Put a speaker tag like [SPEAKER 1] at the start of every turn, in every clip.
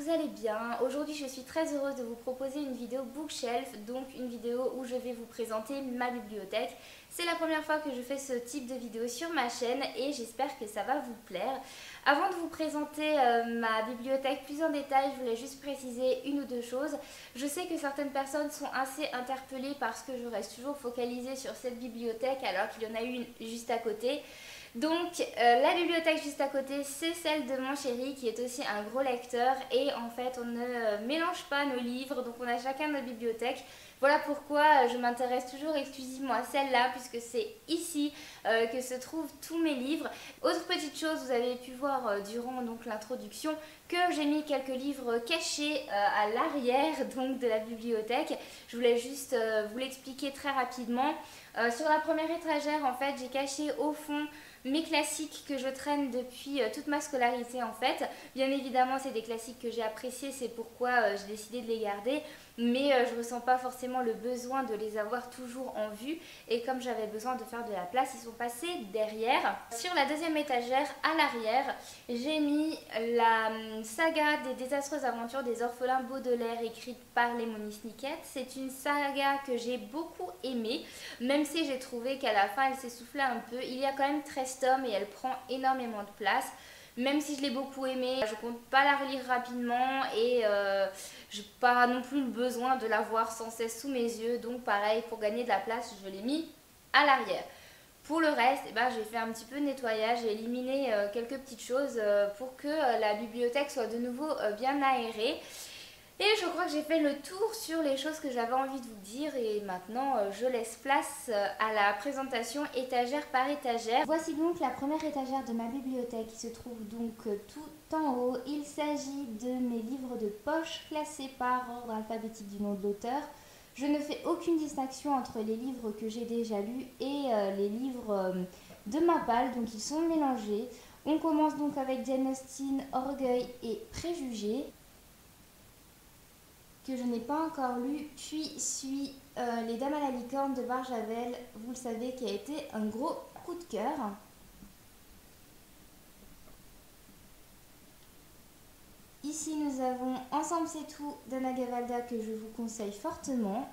[SPEAKER 1] vous allez bien. Aujourd'hui je suis très heureuse de vous proposer une vidéo bookshelf, donc une vidéo où je vais vous présenter ma bibliothèque. C'est la première fois que je fais ce type de vidéo sur ma chaîne et j'espère que ça va vous plaire. Avant de vous présenter ma bibliothèque plus en détail, je voulais juste préciser une ou deux choses. Je sais que certaines personnes sont assez interpellées parce que je reste toujours focalisée sur cette bibliothèque alors qu'il y en a une juste à côté. Donc la bibliothèque juste à côté, c'est celle de mon chéri qui est aussi un gros lecteur et en fait on ne mélange pas nos livres, donc on a chacun notre bibliothèque. Voilà pourquoi je m'intéresse toujours exclusivement à celle-là puisque c'est ici que se trouvent tous mes livres. Autre petite chose, vous avez pu voir durant l'introduction que j'ai mis quelques livres cachés à l'arrière donc de la bibliothèque. Je voulais juste vous l'expliquer très rapidement. Sur la première étagère, en fait, j'ai caché au fond mes classiques que je traîne depuis toute ma scolarité en fait. Bien évidemment, c'est des classiques que j'ai appréciés, c'est pourquoi j'ai décidé de les garder. Mais je ne ressens pas forcément le besoin de les avoir toujours en vue. Et comme j'avais besoin de faire de la place, ils sont passés derrière. Sur la deuxième étagère, à l'arrière, j'ai mis la saga des désastreuses aventures des orphelins Baudelaire écrite par Lemony Snicket. C'est une saga que j'ai beaucoup aimée, même si j'ai trouvé qu'à la fin elle s'essoufflait un peu. Il y a quand même 13 tomes et elle prend énormément de place. Même si je l'ai beaucoup aimée, je compte pas la relire rapidement et je n'ai pas non plus le besoin de la voir sans cesse sous mes yeux. Donc pareil, pour gagner de la place, je l'ai mis à l'arrière. Pour le reste, j'ai fait un petit peu de nettoyage, j'ai éliminé quelques petites choses pour que la bibliothèque soit de nouveau bien aérée. Et je crois que j'ai fait le tour sur les choses que j'avais envie de vous dire et maintenant je laisse place à la présentation étagère par étagère. Voici donc la première étagère de ma bibliothèque qui se trouve donc tout en haut. Il s'agit de mes livres de poche classés par ordre alphabétique du nom de l'auteur. Je ne fais aucune distinction entre les livres que j'ai déjà lus et les livres de ma palle, donc ils sont mélangés. On commence donc avec Jane Austen, Orgueil et Préjugés, que je n'ai pas encore lu, puis suit Les Dames à la licorne de Barjavel, vous le savez, qui a été un gros coup de cœur. Ici nous avons Ensemble c'est tout d'Anna Gavalda que je vous conseille fortement.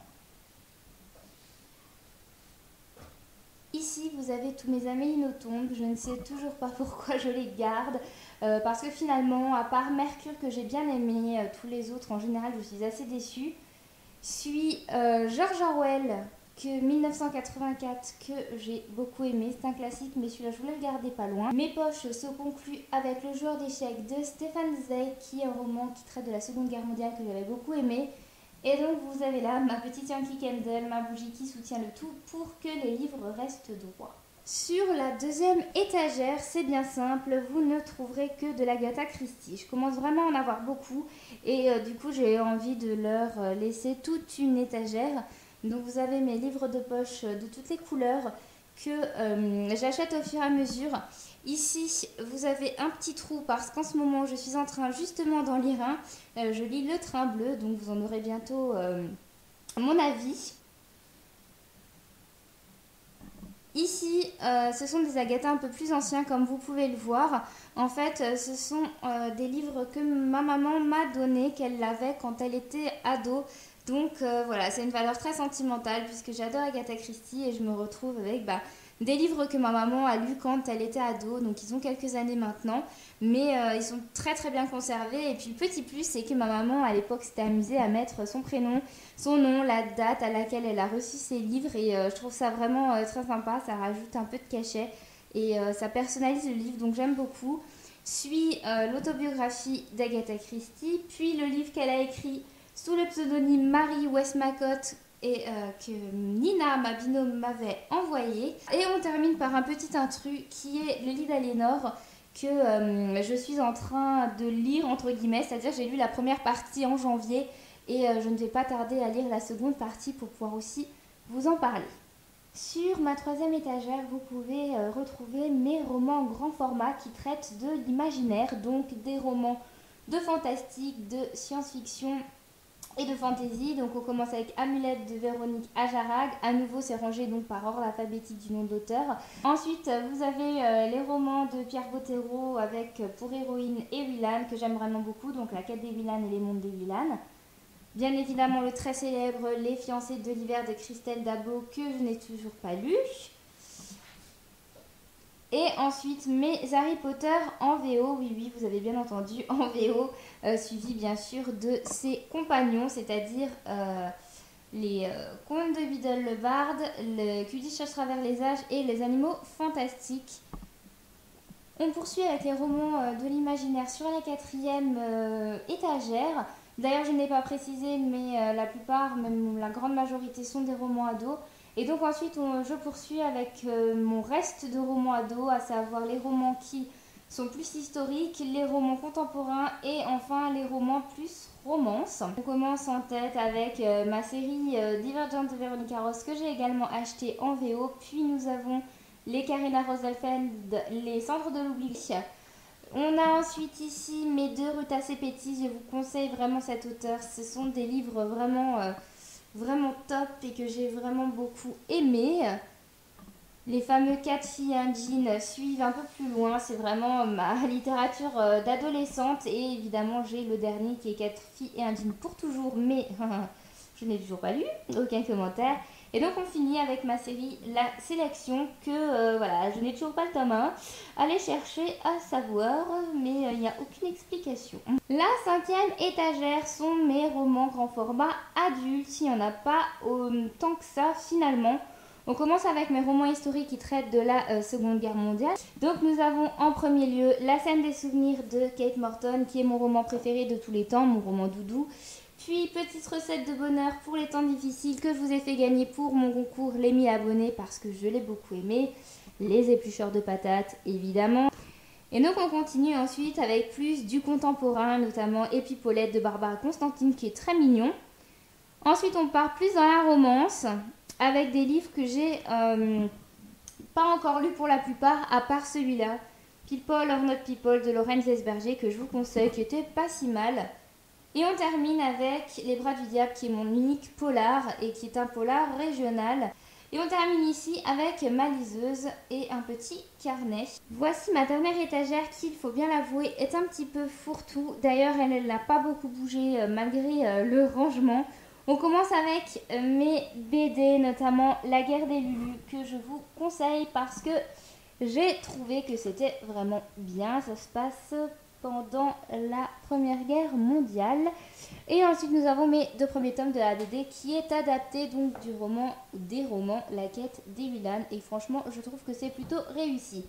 [SPEAKER 1] Ici vous avez tous mes Amélie Nothomb, je ne sais toujours pas pourquoi je les garde, parce que finalement, à part Mercure que j'ai bien aimé, tous les autres en général je suis assez déçue. Suit George Orwell, que 1984, que j'ai beaucoup aimé, c'est un classique mais celui-là je voulais le garder pas loin. Mes poches se concluent avec Le joueur d'échecs de Stefan Zweig, qui est un roman qui traite de la Seconde Guerre mondiale que j'avais beaucoup aimé. Et donc vous avez là ma petite Yankee Candle, ma bougie qui soutient le tout pour que les livres restent droits. Sur la deuxième étagère, c'est bien simple, vous ne trouverez que de l'Agatha Christie. Je commence vraiment à en avoir beaucoup et du coup j'ai envie de leur laisser toute une étagère. Donc vous avez mes livres de poche de toutes les couleurs que j'achète au fur et à mesure. Ici, vous avez un petit trou parce qu'en ce moment, je suis en train justement d'en lire un. Je lis Le Train bleu, donc vous en aurez bientôt mon avis. Ici, ce sont des Agatha un peu plus anciens, comme vous pouvez le voir. En fait, ce sont des livres que ma maman m'a donnés, qu'elle avait quand elle était ado. Donc voilà, c'est une valeur très sentimentale puisque j'adore Agatha Christie et je me retrouve avec des livres que ma maman a lus quand elle était ado, donc ils ont quelques années maintenant, mais ils sont très très bien conservés. Et puis le petit plus, c'est que ma maman à l'époque s'était amusée à mettre son prénom, son nom, la date à laquelle elle a reçu ses livres et je trouve ça vraiment très sympa, ça rajoute un peu de cachet et ça personnalise le livre, donc j'aime beaucoup. Suit l'autobiographie d'Agatha Christie, puis le livre qu'elle a écrit sous le pseudonyme Marie Westmacott et que Nina, ma binôme, m'avait envoyé. Et on termine par un petit intrus qui est le lit d'Aliénor que je suis en train de lire entre guillemets, c'est-à-dire j'ai lu la première partie en janvier et je ne vais pas tarder à lire la seconde partie pour pouvoir aussi vous en parler. Sur ma troisième étagère, vous pouvez retrouver mes romans grand format qui traitent de l'imaginaire, donc des romans de fantastique, de science-fiction, et de fantasy. Donc on commence avec Amulette de Véronique Ajarag. À nouveau, c'est rangé donc par ordre alphabétique du nom de l'auteur. Ensuite, vous avez les romans de Pierre Bottero avec pour héroïne Ewilan, que j'aime vraiment beaucoup. Donc La quête d'Ewilan et les mondes d'Ewilan. Bien évidemment, le très célèbre Les fiancés de l'hiver de Christelle Dabo, que je n'ai toujours pas lu. Et ensuite, mes Harry Potter en VO, oui, vous avez bien entendu, en VO, suivi bien sûr de ses compagnons, c'est-à-dire les contes de Biddle le Barde, le Quidditch à travers les âges et les animaux fantastiques. On poursuit avec les romans de l'imaginaire sur la 4e étagère. D'ailleurs, je n'ai pas précisé, mais la plupart, même la grande majorité, sont des romans ados. Et donc ensuite, je poursuis avec mon reste de romans ados, à savoir les romans qui sont plus historiques, les romans contemporains et enfin les romans plus romance. On commence en tête avec ma série Divergente de Veronica Ross, que j'ai également acheté en VO. Puis nous avons les Karina Rosenfeld, les Cendres de l'oubli. On a ensuite ici mes 2 Ruta Sepetys. Je vous conseille vraiment cet auteur. Ce sont des livres vraiment top et que j'ai vraiment beaucoup aimé. Les fameux 4 filles et un jean suivent un peu plus loin. C'est vraiment ma littérature d'adolescente. Et évidemment, j'ai le dernier qui est 4 filles et un jean pour toujours. Mais je n'ai toujours pas lu. Aucun commentaire. Et donc on finit avec ma série La Sélection que voilà, je n'ai toujours pas le tome 1. Allez chercher à savoir, mais il n'y a aucune explication. La 5e étagère sont mes romans grand format adultes. Il n'y en a pas tant que ça finalement. On commence avec mes romans historiques qui traitent de la Seconde Guerre mondiale. Donc nous avons en premier lieu La scène des souvenirs de Kate Morton, qui est mon roman préféré de tous les temps, mon roman doudou. Puis, petite recette de bonheur pour les temps difficiles que je vous ai fait gagner pour mon concours Les 1000 abonnés parce que je l'ai beaucoup aimé. Les éplucheurs de patates, évidemment. Et donc, on continue ensuite avec plus du contemporain, notamment Épipaulette de Barbara Constantine qui est très mignon. Ensuite, on part plus dans la romance avec des livres que j'ai pas encore lus pour la plupart, à part celui-là. People or Not People de Laurence Esberger que je vous conseille, qui était pas si mal. Et on termine avec Les Bras du Diable, qui est mon unique polar et qui est un polar régional. Et on termine ici avec ma liseuse et un petit carnet. Voici ma dernière étagère qui, il faut bien l'avouer, est un petit peu fourre-tout. D'ailleurs, elle n'a pas beaucoup bougé malgré le rangement. On commence avec mes BD, notamment La Guerre des Lulus, que je vous conseille parce que j'ai trouvé que c'était vraiment bien. Ça se passe pendant la Première Guerre mondiale. Et ensuite nous avons mes 2 premiers tomes de ADD qui est adapté donc des romans La quête d'Ewilan, et franchement je trouve que c'est plutôt réussi.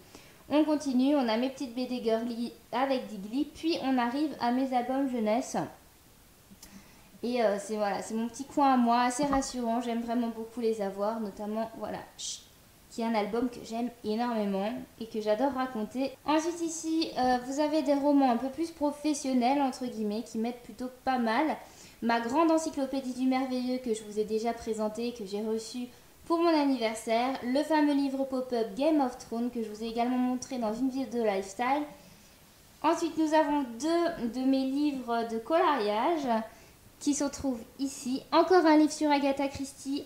[SPEAKER 1] On continue, on a mes petites BD girly avec Digli, puis on arrive à mes albums jeunesse. Et c'est mon petit coin à moi, assez rassurant, j'aime vraiment beaucoup les avoir, notamment voilà, qui est un album que j'aime énormément et que j'adore raconter. Ensuite ici, vous avez des romans un peu plus professionnels, entre guillemets, qui m'aident plutôt pas mal. Ma grande encyclopédie du merveilleux que je vous ai déjà présentée, que j'ai reçue pour mon anniversaire. Le fameux livre pop-up Game of Thrones, que je vous ai également montré dans une vidéo de lifestyle. Ensuite, nous avons 2 de mes livres de coloriage qui se trouvent ici. Encore un livre sur Agatha Christie,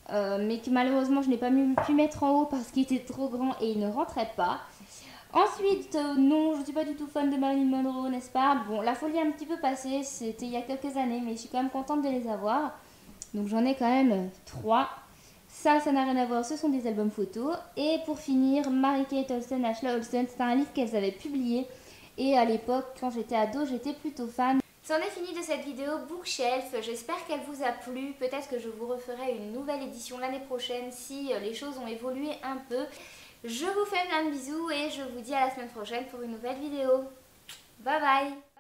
[SPEAKER 1] mais que malheureusement je n'ai pas pu mettre en haut parce qu'il était trop grand et il ne rentrait pas. Ensuite, non, je ne suis pas du tout fan de Marilyn Monroe, n'est-ce pas? Bon, la folie a un petit peu passé, c'était il y a quelques années, mais je suis quand même contente de les avoir. Donc j'en ai quand même 3. Ça n'a rien à voir, ce sont des albums photos. Et pour finir, Mary-Kate Olsen, Ashley Olsen, c'est un livre qu'elles avaient publié. Et à l'époque, quand j'étais ado, j'étais plutôt fan.
[SPEAKER 2] C'en est fini de cette vidéo Bookshelf, j'espère qu'elle vous a plu, peut-être que je vous referai une nouvelle édition l'année prochaine si les choses ont évolué un peu. Je vous fais plein de bisous et je vous dis à la semaine prochaine pour une nouvelle vidéo. Bye bye!